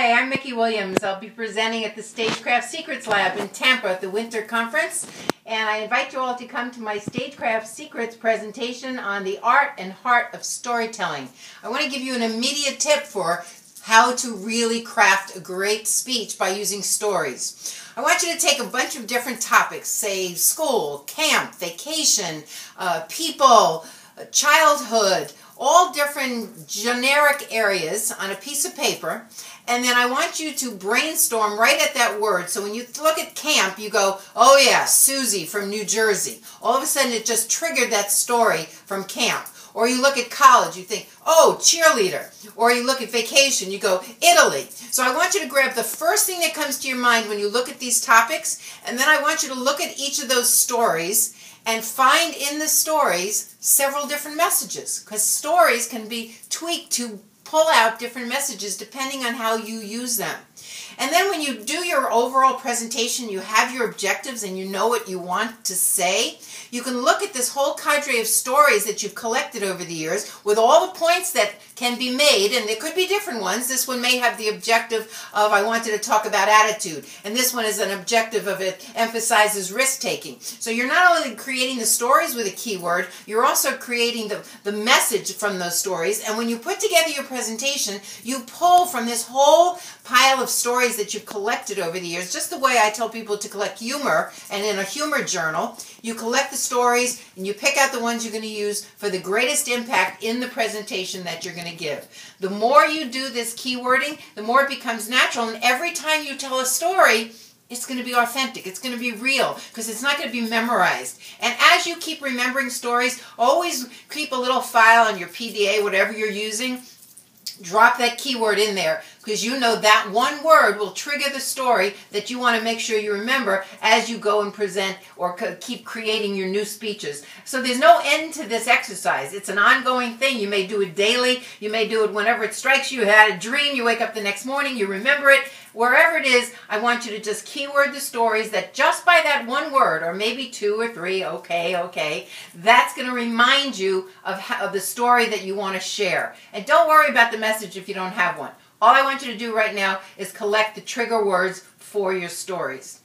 Hi, I'm Mikki Williams. I'll be presenting at the Stagecraft Secrets Lab in Tampa at the Winter Conference. And I invite you all to come to my Stagecraft Secrets presentation on the art and heart of storytelling. I want to give you an immediate tip for how to really craft a great speech by using stories. I want you to take a bunch of different topics, say school, camp, vacation, people, childhood, all different generic areas on a piece of paper, and then I want you to brainstorm right at that word. So when you look at camp, you go, oh yeah, Susie from New Jersey. All of a sudden it just triggered that story from camp. Or you look at college, you think, oh, cheerleader. Or you look at vacation, you go, Italy. So I want you to grab the first thing that comes to your mind when you look at these topics, and then I want you to look at each of those stories and find in the stories several different messages, because stories can be tweaked to pull out different messages depending on how you use them. And then when you do your overall presentation, you have your objectives and you know what you want to say, you can look at this whole cadre of stories that you've collected over the years with all the points that can be made, and there could be different ones. This one may have the objective of I wanted to talk about attitude, and this one is an objective of it emphasizes risk-taking. So you're not only creating the stories with a keyword, you're also creating the message from those stories, and when you put together your presentation, you pull from this whole pile of stories that you've collected over the years, just the way I tell people to collect humor, and in a humor journal, you collect the stories and you pick out the ones you're going to use for the greatest impact in the presentation that you're going to give. The more you do this keywording, the more it becomes natural, and every time you tell a story, it's going to be authentic, it's going to be real, because it's not going to be memorized. And as you keep remembering stories, always keep a little file on your PDA, whatever you're using. Drop that keyword in there, because you know that one word will trigger the story that you want to make sure you remember as you go and present or keep creating your new speeches. So there's no end to this exercise. It's an ongoing thing. You may do it daily. You may do it whenever it strikes you. You had a dream. You wake up the next morning. You remember it. Wherever it is, I want you to just keyword the stories that just by that one word, or maybe two or three, okay, that's going to remind you of the story that you want to share. And don't worry about the message if you don't have one. All I want you to do right now is collect the trigger words for your stories.